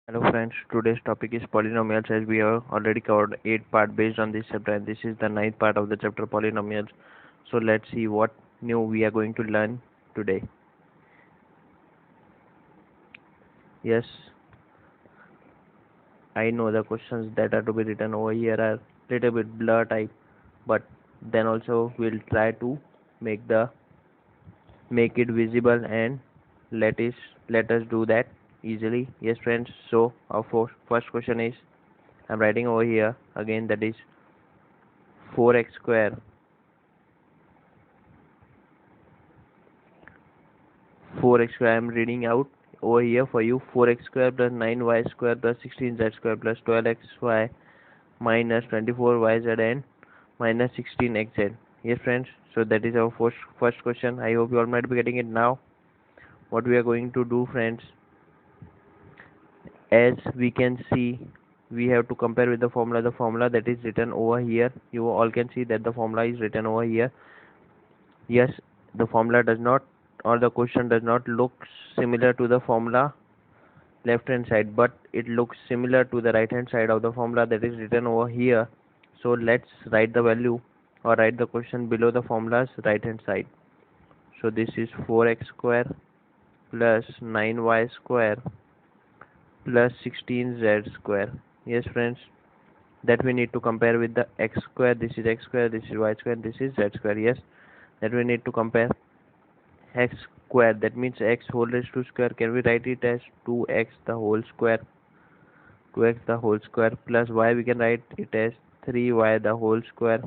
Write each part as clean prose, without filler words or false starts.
Hello friends, today's topic is polynomials as we have already covered 8 parts based on this chapter and this is the ninth part of the chapter polynomials. So let's see what new we are going to learn today. Yes, I know the questions that are to be written over here are little bit blur type, but then also we'll try to make the make it visible and let us let us do that easily. Yes friends, so our first question is I'm writing over here again, that is 4x square 4x square. I am reading out over here for you. 4x square plus 9y square plus 16z square plus 12xy minus 24yz and minus 16xz. Yes friends, so that is our first question. I hope you all might be getting it now. What we are going to do friends, as we can see, we have to compare with the formula that is written over here. You all can see that the formula is written over here. Yes, the formula does not, or the question does not look similar to the formula left hand side, but it looks similar to the right hand side of the formula that is written over here. So let's write the value or write the question below the formula's right hand side. So this is 4x square plus 9y square plus 16z square. Yes friends, that we need to compare with the x square. This is x square, this is y square, this is z square. Yes, that we need to compare. X square, that means x whole raised to square. Can we write it as 2x the whole square? 2x the whole square plus y, we can write it as 3y the whole square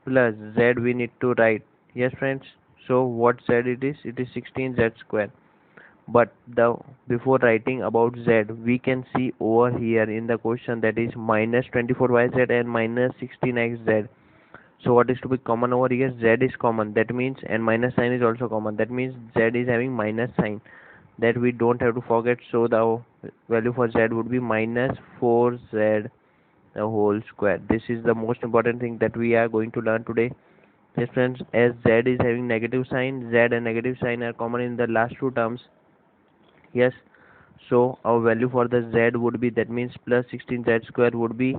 plus z we need to write. Yes friends, so what z it is? It is 16z square. But the before writing about z, we can see over here in the question that is minus 24yz and minus 16xz. So what is to be common over here? Z is common, that means, and minus sign is also common, that means z is having minus sign, that we don't have to forget. So the value for z would be minus 4z the whole square. This is the most important thing that we are going to learn today. Yes friends, as z is having negative sign, z and negative sign are common in the last two terms. Yes, so our value for the z would be, that means plus 16z square would be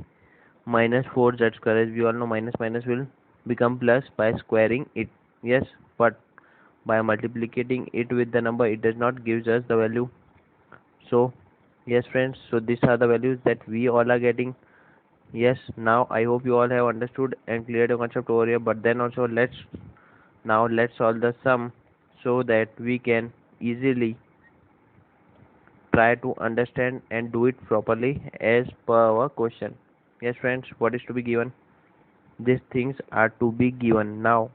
minus 4z square. As we all know, minus minus will become plus by squaring it. Yes, but by multiplicating it with the number, it does not gives us the value. So yes friends, so these are the values that we all are getting. Yes, now I hope you all have understood and cleared the concept over here. But then also let's solve the sum so that we can easily try to understand and do it properly as per our question. Yes friends, what is to be given? These things are to be given. Now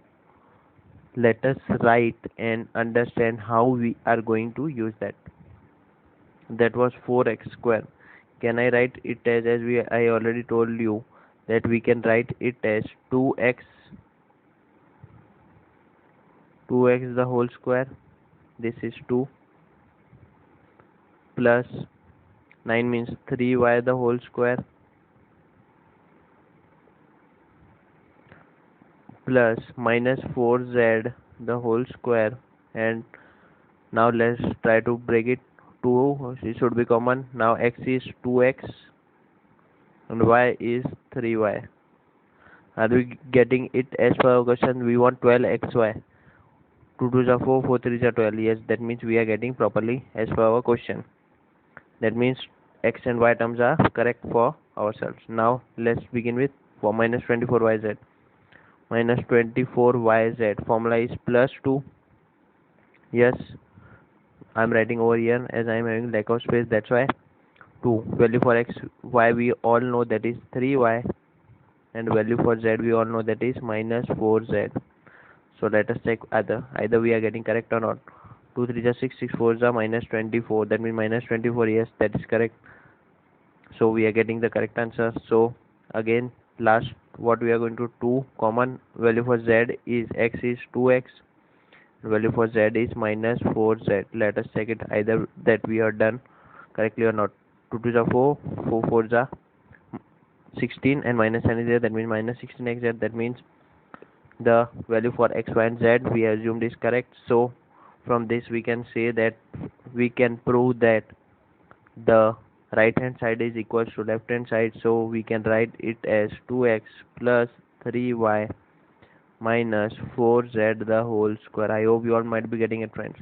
let us write and understand how we are going to use that. That was 4x square. Can I write it as I already told you that we can write it as 2x the whole square. This is 2 plus 9 means 3y the whole square plus minus 4z the whole square. And now let's try to break it. 2 it should be common. Now x is 2x and y is 3y. Are we getting it as per our question? We want 12xy. 2 2s are 4, 4 3s are 12. Yes, that means we are getting properly as per our question. That means x and y terms are correct for ourselves. Now let's begin with for minus 24yz. Minus 24yz formula is plus 2. Yes, I'm writing over here as I'm having lack of space, that's why 2. Value for x, y we all know that is 3y, and value for z we all know that is minus 4z. So let us check either we are getting correct or not. 2 3 are 6, 6 4 are minus 24, that means minus 24. Yes, that is correct. So we are getting the correct answer. So again, last what we are going to do, common value for z is x is 2x, value for z is minus 4z. Let us check it either that we are done correctly or not. 2 2 are 4, 4 4 are 16, and minus sign is there, that means minus 16xz. That means the value for x, y and z we assumed is correct. So from this we can say that we can prove that the right hand side is equals to left hand side, so we can write it as 2x plus 3y minus 4z the whole square. I hope you all might be getting it, friends.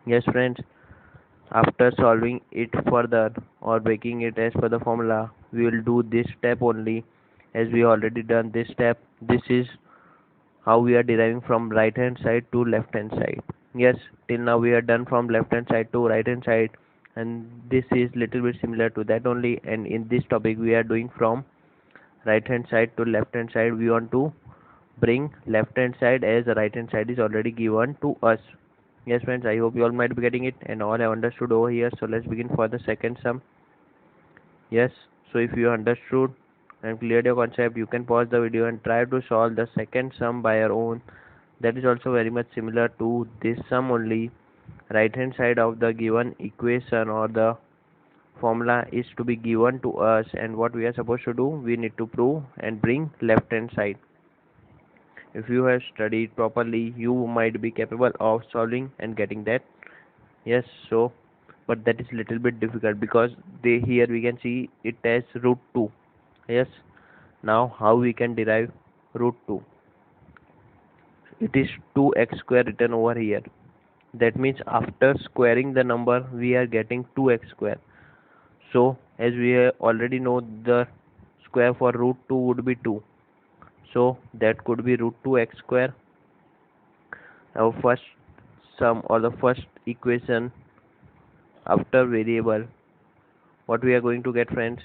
Yes, friends, after solving it further or breaking it as per the formula, we will do this step only, as we already done this step. This is how we are deriving from right hand side to left hand side. Yes, till now we are done from left hand side to right hand side, and this is little bit similar to that only. And in this topic we are doing from right hand side to left hand side. We want to bring left hand side as the right hand side is already given to us. Yes, friends, I hope you all might be getting it and all have understood over here. So let's begin for the second sum. Yes, so if you understood and cleared your concept, you can pause the video and try to solve the second sum by your own. That is also very much similar to this sum only. Right hand side of the given equation or the formula is to be given to us, and what we are supposed to do, we need to prove and bring left hand side. If you have studied properly, you might be capable of solving and getting that. Yes, so but that is little bit difficult because they here we can see it as root 2. Yes, now how we can derive root 2? It is 2x square written over here. That means after squaring the number we are getting 2x square. So as we already know, the square for root 2 would be 2. So that could be root 2x square. Our first sum or the first equation after variable, what we are going to get, friends?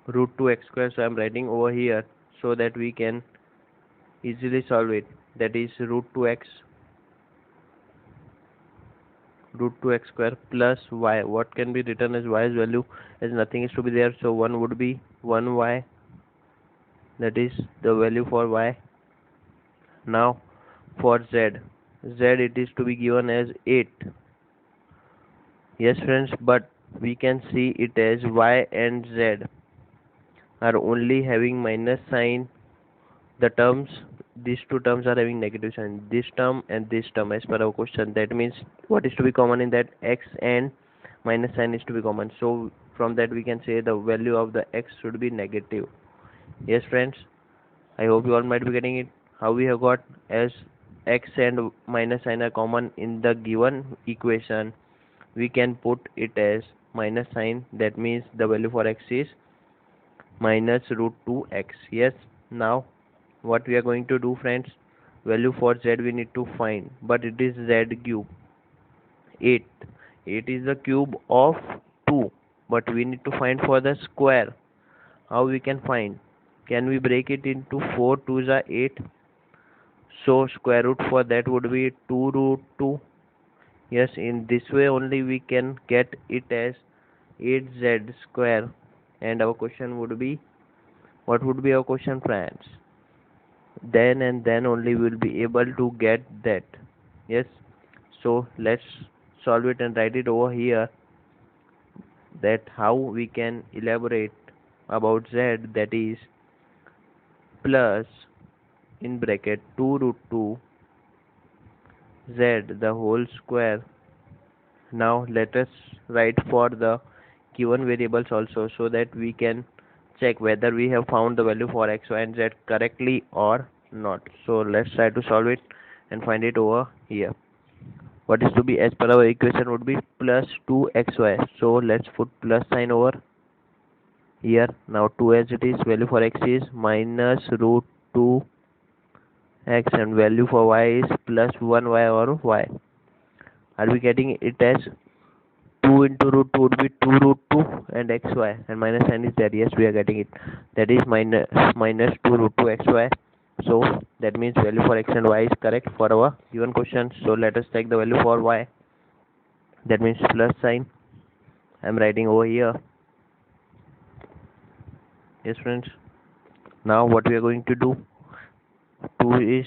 Root 2x square. So I am writing over here so that we can easily solve it. That is root 2x square plus y. What can be written as y's value, as nothing is to be there, so 1 would be 1y. That is the value for y. Now for z it is to be given as 8. Yes, friends, but we can see it as y and z are only having minus sign. The terms, these two terms are having negative sign, this term and this term, as per our question. That means what is to be common in that? X and minus sign is to be common, so from that we can say the value of the x should be negative. Yes, friends, I hope you all might be getting it. How we have got, as x and minus sign are common in the given equation, we can put it as minus sign. That means the value for x is minus root 2x. Yes, now what we are going to do, friends, value for z we need to find, but it is z cube. 8 is the cube of 2, but we need to find for the square. How we can find? Can we break it into 4 2s are 8? So square root for that would be 2 root 2. Yes, in this way only we can get it as 8z square. And our question would be, what would be our question, friends? Then and then only we will be able to get that. Yes, so let's solve it and write it over here, that how we can elaborate about z, that is plus in bracket 2 root 2 z the whole square. Now let us write for the given variables also, so that we can check whether we have found the value for x, y and z correctly or not. So let's try to solve it and find it over here. What is to be as per our equation would be plus 2xy. So let's put plus sign over here. Now 2 as it is, value for x is minus root 2x, and value for y is plus 1y or y. Are we getting it as 2 into root 2 would be 2 root 2 and xy, and minus sign is there? Yes, we are getting it. That is minus 2 root 2 xy. So that means value for x and y is correct for our given question. So let us take the value for y. That means plus sign. I am writing over here. Yes, friends. Now what we are going to do? 2 is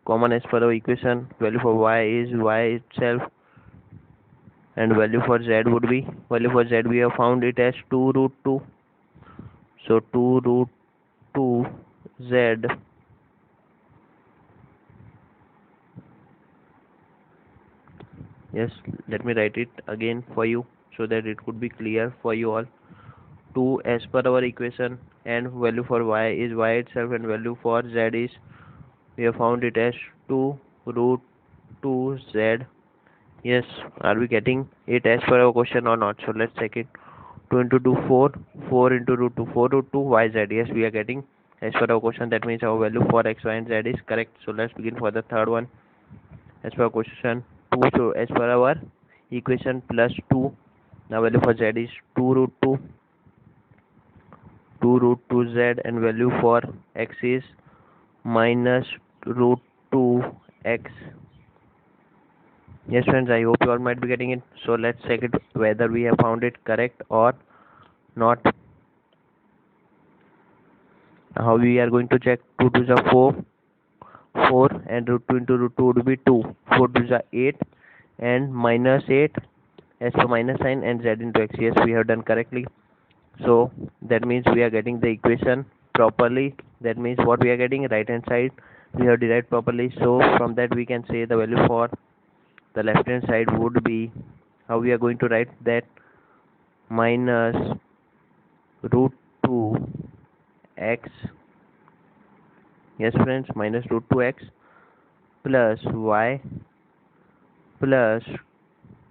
common as per our equation. Value for y is y itself, and value for z would be, value for z we have found it as 2 root 2. So 2 root 2 z Yes, let me write it again for you so that it could be clear for you all. 2 as per our equation, and value for y is y itself, and value for z is, we have found it as 2 root 2z. Yes, are we getting it as per our question or not? So let's check it. 2 into 2 4, 4 into root 2 4 root 2 yz. Yes, we are getting as per our question. That means our value for x, y and z is correct. So let's begin for the third one. As per our question 2, so as per our equation plus 2, now value for z is 2 root 2 root 2z, and value for x is minus root 2x. Yes friends, I hope you all might be getting it. So let's check it whether we have found it correct or not. How we are going to check? 2 to the 4, 4, and root 2 into root 2 would be 2. 4 to the 8, and minus 8 as per minus sign, and z into x. Yes, we have done correctly. So that means we are getting the equation properly. That means what we are getting, right hand side we have derived properly. So from that we can say the value for the left hand side would be, how we are going to write that, minus root 2x. Yes friends, minus root 2x plus y plus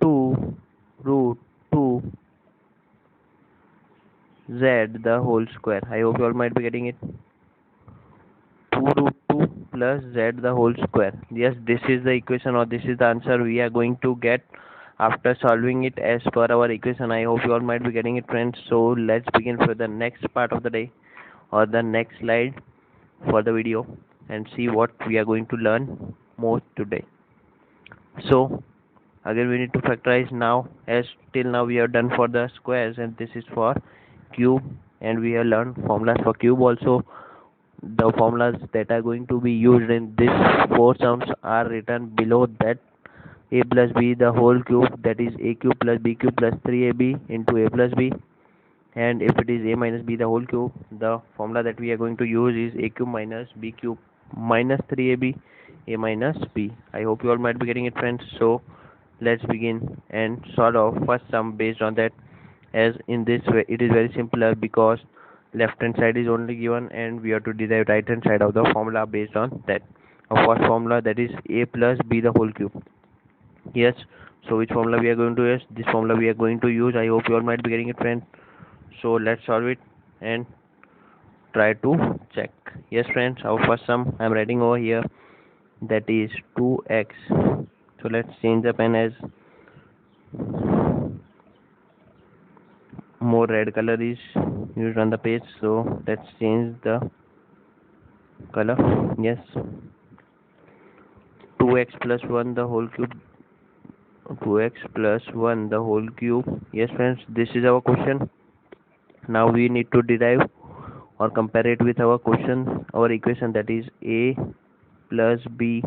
2 root 2 z the whole square. I hope you all might be getting it. 2 root 2 plus z the whole square. Yes, this is the equation, or this is the answer we are going to get after solving it as per our equation. I hope you all might be getting it friends. So let's begin for the next part of the day, or the next slide for the video, and see what we are going to learn more today. So again we need to factorize now, as till now we have done for the squares, and this is for cube, and we have learned formulas for cube also. The formulas that are going to be used in this four sums are written below that. A plus b the whole cube, that is a cube plus b cube plus 3ab into a plus b. And if it is a minus b the whole cube, the formula that we are going to use is a cube minus b cube minus 3ab a minus b. I hope you all might be getting it friends. So let's begin and solve our first sum based on that. As in this way it is very simpler, because left hand side is only given, and we have to derive right hand side of the formula based on that. Our first formula, that is a plus b the whole cube. Yes, so which formula we are going to use? This formula we are going to use. I hope you all might be getting it friends. So let's solve it and try to check. Yes friends, our first sum I am writing over here, that is 2x. So let's change the pen, as more red color is used on the page. So let's change the color. Yes, 2x plus 1 the whole cube, 2x plus 1 the whole cube. Yes friends, this is our question. Now we need to derive or compare it with our question, our equation, that is a plus b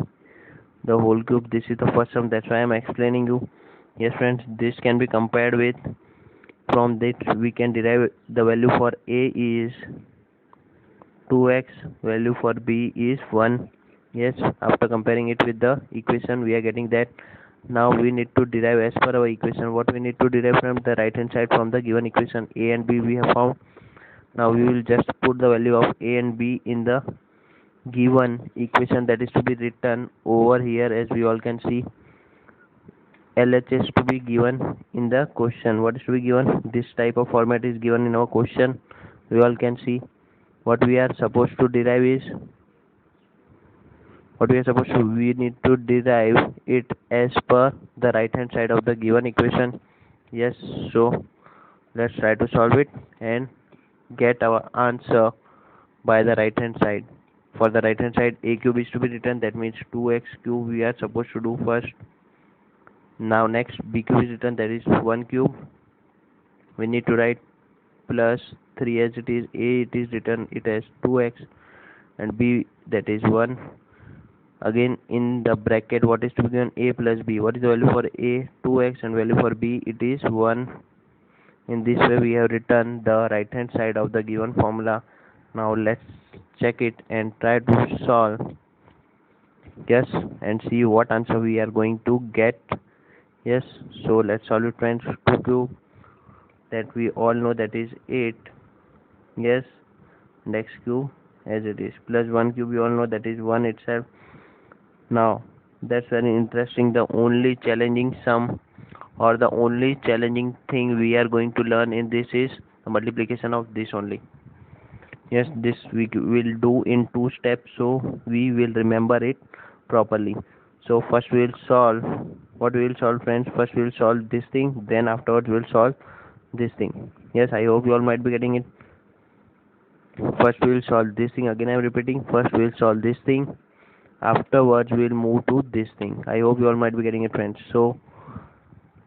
the whole cube. This is the first sum, that's why I am explaining you. Yes friends, this can be compared with, from that we can derive the value for a is 2x, value for b is 1. Yes, after comparing it with the equation we are getting that. Now we need to derive as per our equation. What we need to derive from the right hand side from the given equation? A and b we have found. Now we will just put the value of a and b in the given equation, that is to be written over here. As we all can see, LHS to be given in the question. What is to be given? This type of format is given in our question. We all can see what we are supposed to derive is, we need to derive it as per the right hand side of the given equation. Yes, so let's try to solve it and get our answer by the right hand side. For the right hand side, a cube is to be written, that means 2x cube we are supposed to do first. Now next, b cube is written, that is 1 cube. We need to write plus 3 as it is. A it is written it as 2x, and b that is 1. Again in the bracket, what is to be given? A plus b. What is the value for a? 2x, and value for b it is 1. In this way we have written the right hand side of the given formula. Now let's check it and try to solve. Yes, and see what answer we are going to get. Yes, so let's solve it, friends. 2 cube, that we all know, that is 8. Yes, and x cube as it is, plus 1 cube we all know, that is 1 itself. Now that's very interesting. The only challenging sum, or the only challenging thing we are going to learn in this is the multiplication of this only. Yes, this we will do in 2 steps, so we will remember it properly. So first we will solve. What we will solve, friends? First we will solve this thing, then afterwards we will solve this thing. Yes, I hope you all might be getting it. First we will solve this thing. Again I am repeating, first we will solve this thing, afterwards we will move to this thing. I hope you all might be getting it, friends. So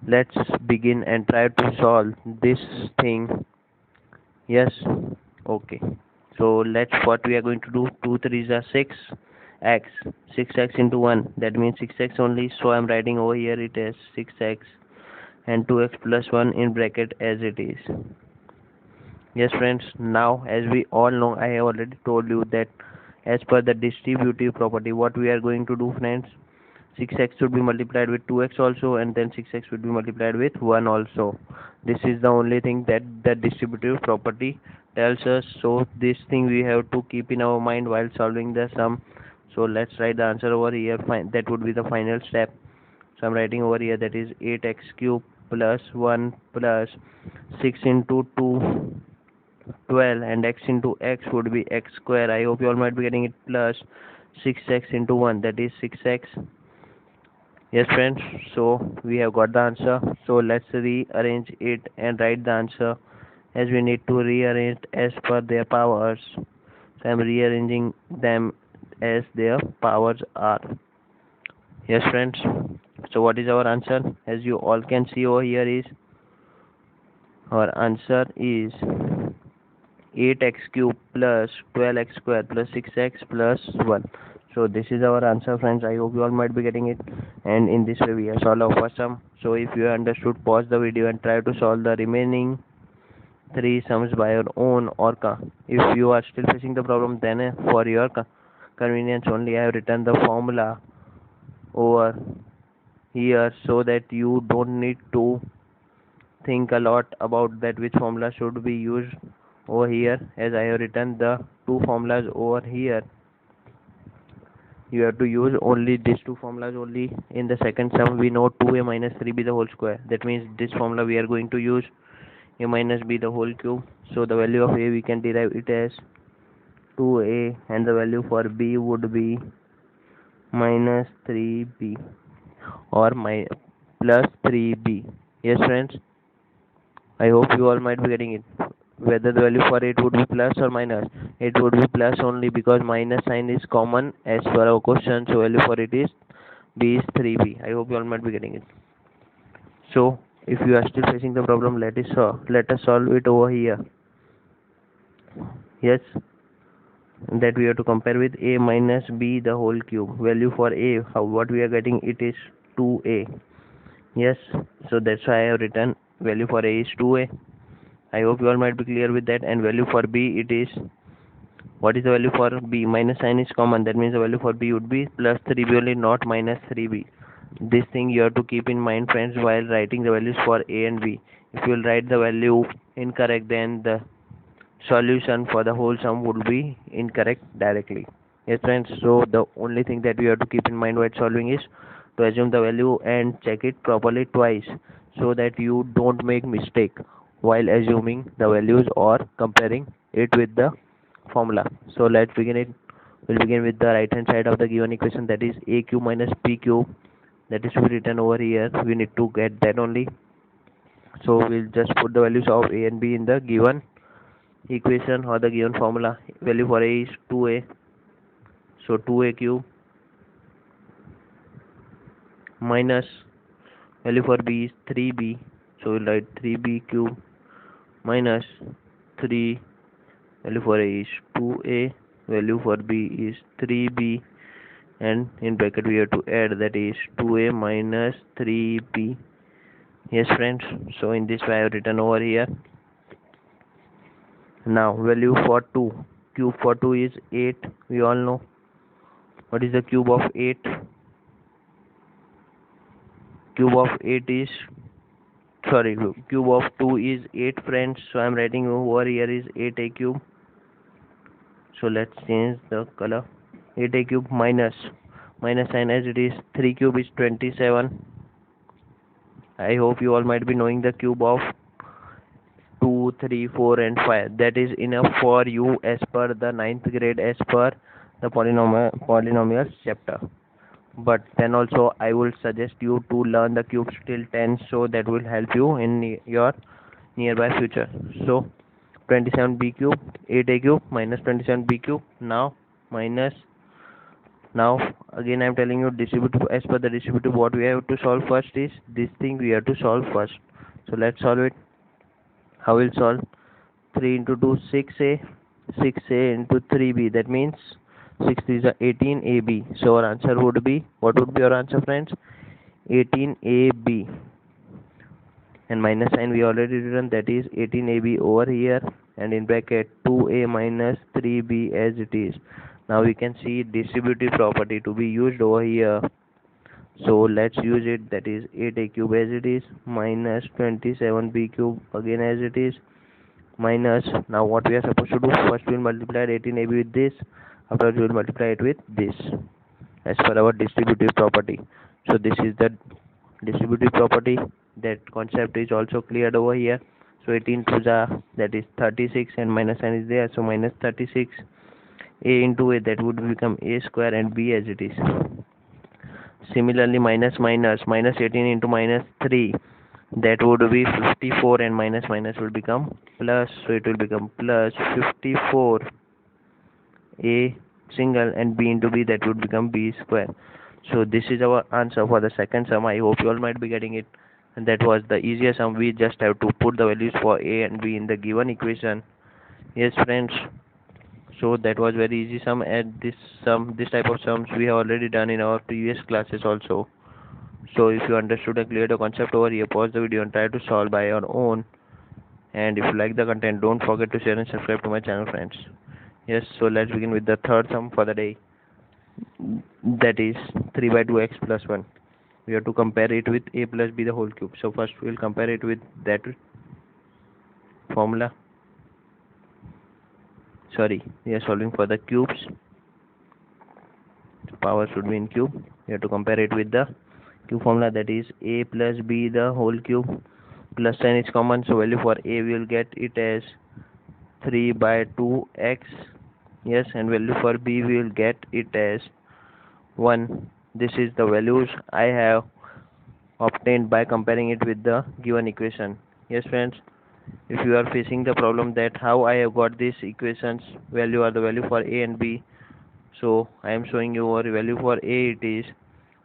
let's begin and try to solve this thing. Yes, okay. So let's, what we are going to do, 2 3s are 6 x, 6x into 1, that means 6x only, so I'm writing over here it as 6x and 2x plus 1 in bracket as it is. Yes, friends, now as we all know, I have already told you that as per the distributive property, what we are going to do, friends, 6x should be multiplied with 2x also, and then 6x should be multiplied with 1 also. This is the only thing that the distributive property tells us. So this thing we have to keep in our mind while solving the sum. So let's write the answer over here. That would be the final step. So I'm writing over here, that is 8x cube plus 1 plus 6 into 2, 12, and x into x would be x square. I hope you all might be getting it, plus 6x into 1, that is 6x. Yes, friends, so we have got the answer. So let's rearrange it and write the answer, as we need to rearrange as per their powers. So I'm rearranging them as their powers are. Yes, friends, so what is our answer? As you all can see over here, is our answer is 8x cube plus 12x square plus 6x plus 1. So this is our answer, friends. I hope you all might be getting it, and in this way we have solved our first sum. So if you understood, pause the video and try to solve the remaining 3 sums by your own, or if you are still facing the problem, then for your convenience only, I have written the formula over here, so that you don't need to think a lot about that which formula should be used over here. As I have written the 2 formulas over here, you have to use only these 2 formulas only. In the second sum we know 2a minus 3b the whole square, that means this formula we are going to use, a minus b the whole cube. So the value of a we can derive it as 2a, and the value for b would be minus 3b, or plus 3b. Yes, friends, I hope you all might be getting it. Whether the value for it would be plus or minus, it would be plus only, because minus sign is common as per our question. So value for it is b is 3b. I hope you all might be getting it. So if you are still facing the problem, let us solve it over here. Yes, that we have to compare with a minus b the whole cube. Value for a, what we are getting, it is 2a. Yes, so that's why I have written value for a is 2a. I hope you all might be clear with that. And value for b, it is, what is the value for b? Minus sign is common, that means the value for b would be plus 3b only, not minus 3b. This thing you have to keep in mind, friends, while writing the values for a and b. If you will write the value incorrect, then the solution for the whole sum would be incorrect directly. Yes, friends, so the only thing that we have to keep in mind while solving is to assume the value and check it properly twice, so that you don't make mistake while assuming the values or comparing it with the formula. So let's begin it. We'll begin with the right hand side of the given equation, that is a cube minus b cube, that is to be written over here. We need to get that only. So we'll just put the values of a and b in the given equation or the given formula. Value for a is 2a, so 2a cube, minus value for b is 3b, so we'll write 3b cube, minus 3, value for a is 2a, value for b is 3b, and in bracket we have to add, that is 2a minus 3b. Yes, friends, so in this way I have written over here. Now value for 2, cube for 2 is 8. We all know what is the cube of 8. cube of 8 is, sorry, cube of 2 is 8 friends, so I'm writing over here is 8a cube. So let's change the color. 8a cube minus sign as it is. 3 cube is 27. I hope you all might be knowing the cube of 2, 3, 4 and 5. That is enough for you as per the 9th grade, as per the polynomials chapter. But then also I will suggest you to learn the cubes till 10, so that will help you in your nearby future. So 27b cube, 8a cube minus 27b cube. Now minus, now again I am telling you distributive, as per the distributive what we have to solve first is this thing we have to solve first. So let's solve it. How will solve? 3 into 2 6a, 6a into 3b, that means 6 is 18ab. So our answer would be, what would be our answer friends? 18ab. And minus sign we already written, that is 18ab over here, and in bracket 2a minus 3b as it is. Now we can see distributive property to be used over here, so let's use it. That is 8a cube as it is minus 27b cube again as it is minus, now what we are supposed to do, first we will multiply 18ab with this, after we will multiply it with this as per our distributive property. So this is the distributive property. That concept is also cleared over here. So 18 to the, that is 36, and minus sign is there, so minus 36. A into a, that would become a square, and b as it is. Similarly minus 18 into minus 3, that would be 54, and minus will become plus, so it will become plus 54 a single, and b into b, that would become b square. So this is our answer for the second sum. I hope you all might be getting it, and that was the easiest sum. We just have to put the values for a and b in the given equation. Yes friends, so that was very easy sum, and this type of sums we have already done in our previous classes also. So if you understood and cleared the concept over here, pause the video and try to solve by your own. And if you like the content, don't forget to share and subscribe to my channel friends. Yes, so let's begin with the third sum for the day. That is 3 by 2x plus 1. We have to compare it with a plus b the whole cube. So first we will compare it with that formula. Sorry, we are solving for the cubes. Power should be in cube. We have to compare it with the cube formula, that is a plus b the whole cube. Plus sign is common, so value for a we will get it as 3 by 2x. Yes, and value for b we will get it as 1. This is the values I have obtained by comparing it with the given equation. Yes friends, if you are facing the problem that how I have got these equations value or the value for a and b, so I am showing you our value for a, it is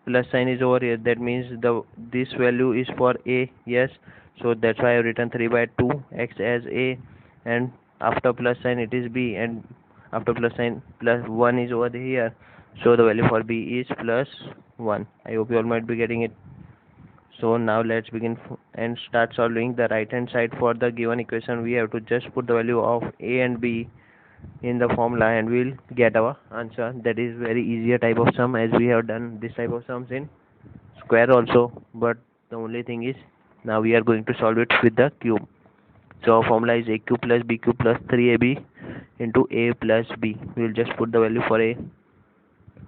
plus sign is over here, that means this value is for a. Yes, so that's why I have written 3 by 2x as a, and after plus sign it is b, and after plus sign plus 1 is over here, so the value for b is plus 1. I hope you all might be getting it. So now let's begin and start solving. The right hand side for the given equation, we have to just put the value of a and b in the formula, and we'll get our answer. That is very easier type of sum, as we have done this type of sums in square also, but the only thing is now we are going to solve it with the cube. So our formula is a cube plus b cube plus 3ab into a plus b. We will just put the value for a.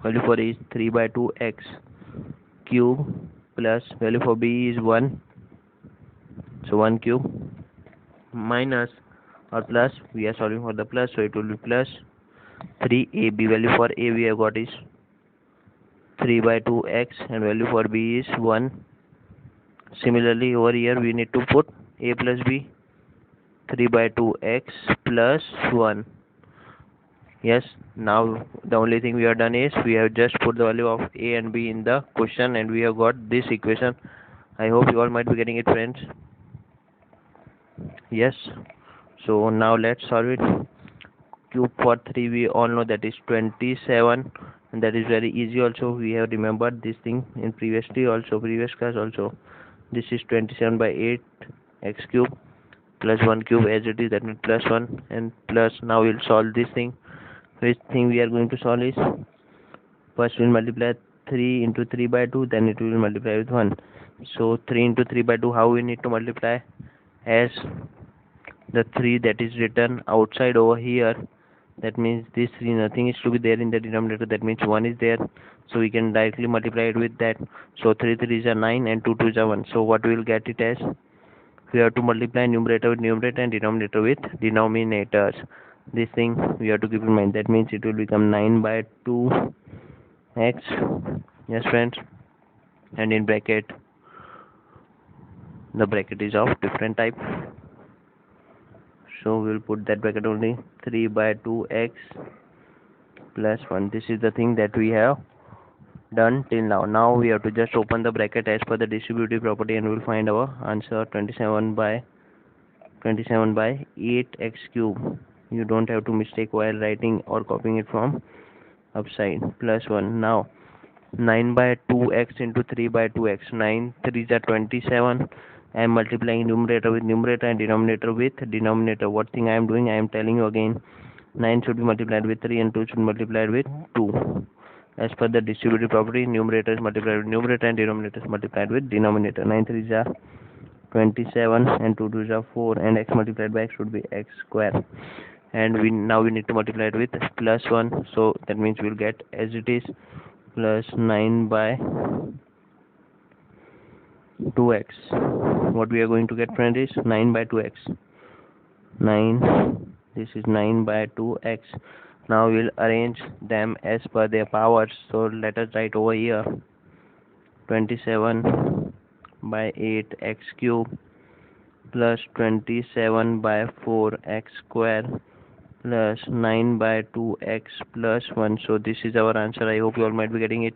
Value for a is 3 by 2x cube plus value for b is 1, so 1 cube minus or plus, we are solving for the plus, so it will be plus 3ab. Value for a we have got is 3 by 2x, and value for b is 1. Similarly over here we need to put a plus b, 3 by 2x plus 1. Yes, now the only thing we have done is we have just put the value of a and b in the question, and we have got this equation. I hope you all might be getting it friends. Yes, so now let's solve it. Cube for 3 we all know, that is 27, and that is very easy also. We have remembered this thing in previous class also. This is 27 by 8 x cube plus 1 cube as it is, that means plus 1 and plus. Now we'll solve this thing. Which thing we are going to solve is, first we'll multiply 3 into 3 by 2, then it will multiply with 1. So 3 into 3 by 2, how we need to multiply? As the 3 that is written outside over here, that means this 3, nothing is to be there in the denominator, that means 1 is there, so we can directly multiply it with that. So 3 3 is a 9 and 2 2 is a 1. So what we will get it as? We have to multiply numerator with numerator and denominator with denominators. This thing we have to keep in mind. That means it will become 9 by 2x. Yes friends, and in bracket, the bracket is of different type, so we will put that bracket only. 3 by 2x plus 1. This is the thing that we have done till now. Now we have to just open the bracket as per the distributive property, and we will find our answer. 27 by 8x cube. You don't have to mistake while writing or copying it from upside. Plus 1. Now 9 by 2x into 3 by 2x. 9 3s are 27. I am multiplying numerator with numerator and denominator with denominator. What thing I am doing? I am telling you again. 9 should be multiplied with 3 and 2 should be multiplied with 2. As per the distributive property, numerator is multiplied with numerator and denominator is multiplied with denominator. 9 3s are 27 and 2 2s are 4, and x multiplied by x should be x square. And now we need to multiply it with plus 1, so that means we'll get as it is, plus 9 by 2x. What we are going to get, friend, is 9 by 2x. 9, this is 9 by 2x. Now we'll arrange them as per their powers. So let us write over here 27 by 8x cube plus 27 by 4x square plus 9 by 2x plus 1. So this is our answer. I hope you all might be getting it.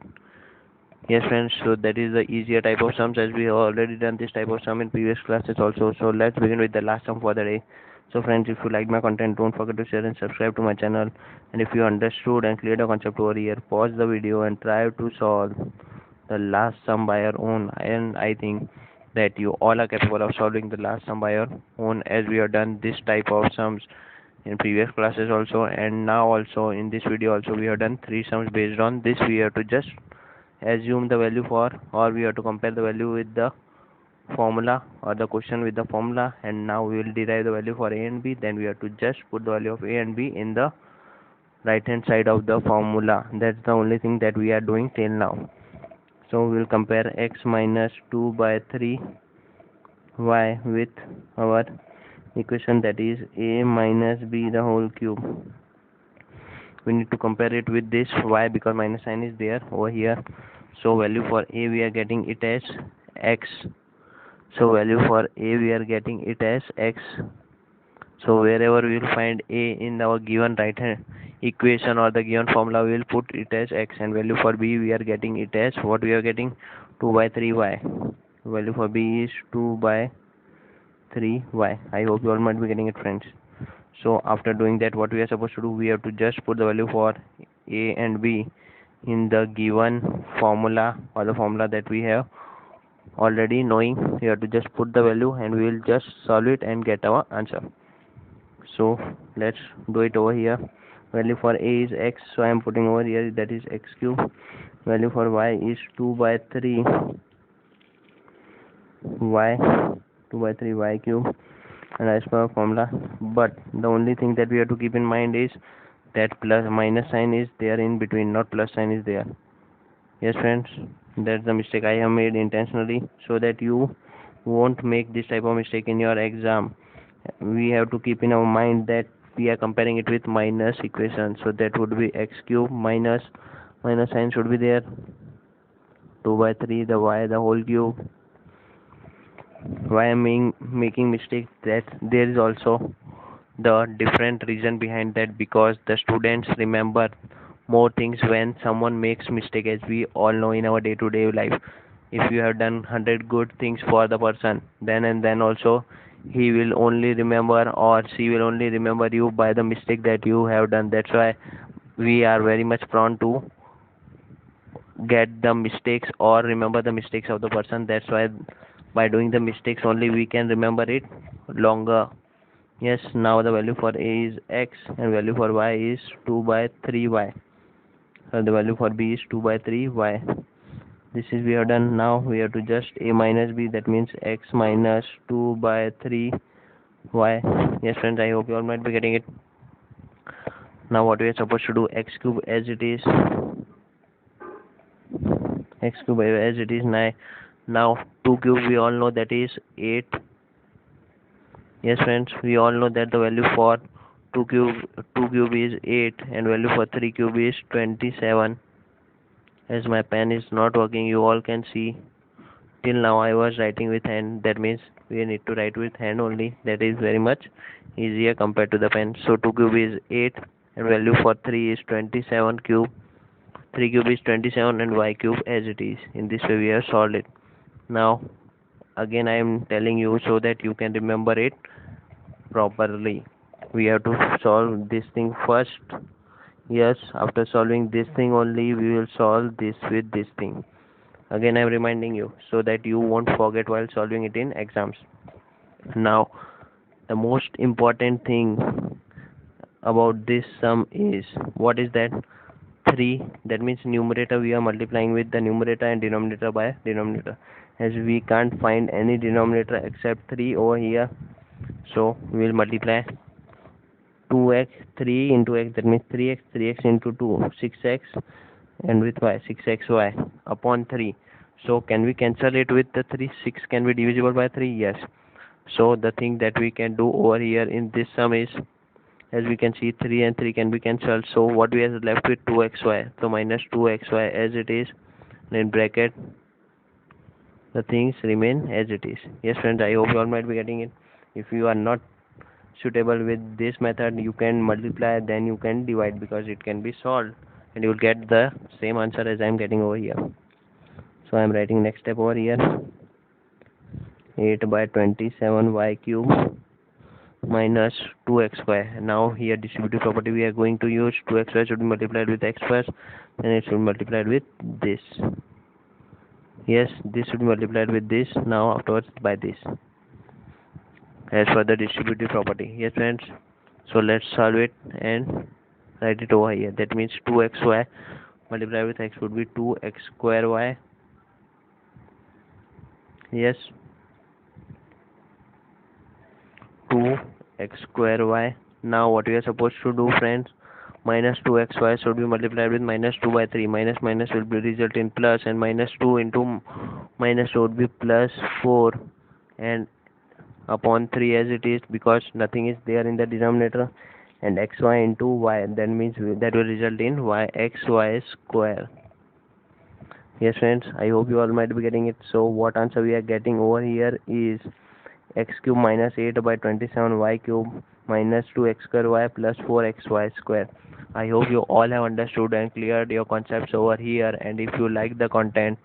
Yes friends, so that is the easier type of sums, as we have already done this type of sum in previous classes also. So let's begin with the last sum for the day. So friends, if you like my content, don't forget to share and subscribe to my channel. And if you understood and cleared the concept over here, pause the video and try to solve the last sum by your own. And I think that you all are capable of solving the last sum by your own, as we have done this type of sums in previous classes also, and now also in this video also we have done 3 sums. Based on this, we have to just assume the value for, or we have to compare the value with the formula, or the question with the formula, and now we will derive the value for a and b. Then we have to just put the value of a and b in the right hand side of the formula. That's the only thing that we are doing till now. So we will compare x minus 2 by 3 y with our equation, that is a minus b the whole cube. We need to compare it with this y because minus sign is there over here. So value for a we are getting it as x. So value for a we are getting it as x. So wherever we will find a in our given right hand equation or the given formula, we will put it as x. And value for b we are getting it as, what we are getting, 2 by 3y. Value for b is 2 by 3y. I hope you all might be getting it, friends. So after doing that, what we are supposed to do, we have to just put the value for a and b in the given formula, or the formula that we have already knowing. We have to just put the value and we will just solve it and get our answer. So let's do it over here. Value for a is x, so I am putting over here, that is x cube. Value for y is 2 by 3 y, 2 by 3 y cube, and as per formula. But the only thing that we have to keep in mind is that plus minus sign is there in between, not plus sign is there. Yes friends, that's the mistake I have made intentionally, so that you won't make this type of mistake in your exam. We have to keep in our mind that we are comparing it with minus equation, so that would be x cube minus sign should be there, 2 by 3 the y the whole cube. Why I am making mistake, that there is also the different reason behind that, because the students remember more things when someone makes mistake, as we all know in our day-to-day life. If you have done 100 good things for the person, then and then also he will only remember, or she will only remember you by the mistake that you have done. That's why we are very much prone to get the mistakes or remember the mistakes of the person. That's why by doing the mistakes only we can remember it longer. Yes, now the value for a is x and value for y is 2 by 3y. So the value for b is 2 by 3y. This is we have done. Now we have to just a minus b, that means x minus 2 by 3 y. Yes friends, I hope you all might be getting it. Now what we are supposed to do, x cube as it is, x cube as it is 9. Now 2 cube we all know that is 8. Yes friends, we all know that the value for 2 cube is 8 and value for 3 cube is 27. As my pen is not working, you all can see. Till now I was writing with hand, that means we need to write with hand only. That is very much easier compared to the pen. So 2 cube is 8 and value for 3 is 27 cube. 3 cube is 27 and y cube as it is. In this way we have solved it. Now again I am telling you so that you can remember it properly. We have to solve this thing first. Yes, after solving this thing only we will solve this with this thing. Again I am reminding you so that you won't forget while solving it in exams. Now the most important thing about this sum is, what is that? 3. That means numerator we are multiplying with the numerator and denominator by denominator. As we can't find any denominator except 3 over here, so we will multiply 2x, 3 into x, that means 3x into 2, 6x, and with y, 6xy upon 3. So can we cancel it with the 3? 6 can be divisible by 3? Yes. So the thing that we can do over here in this sum is, as we can see, 3 and 3 can be cancelled. So what we have left with 2xy. So minus 2xy as it is, and in bracket the things remain as it is. Yes friends, I hope you all might be getting it. If you are not suitable with this method, you can multiply, then you can divide, because it can be solved and you will get the same answer as I am getting over here. So I am writing next step over here. 8 by 27 y cube minus 2xy. Now here distributive property we are going to use. 2xy should be multiplied with x first, and it should be multiplied with this. Yes, this should be multiplied with this, now afterwards by this, as per the distributive property. Yes friends, so let's solve it and write it over here. That means 2xy multiplied with x would be 2x square y. Yes, 2x square y. Now what we are supposed to do, friends, minus 2xy should be multiplied with minus 2 by 3. Minus minus will be result in plus, and minus 2 into minus 2 would be plus 4, and upon 3 as it is, because nothing is there in the denominator, and xy into y, that means that will result in xy square. Yes friends, I hope you all might be getting it. So what answer we are getting over here is x cube minus 8 by 27 y cube minus 2x square y plus 4xy square. I hope you all have understood and cleared your concepts over here, and if you like the content,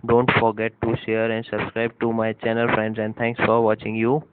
don't forget to share and subscribe to my channel, friends, and thanks for watching. You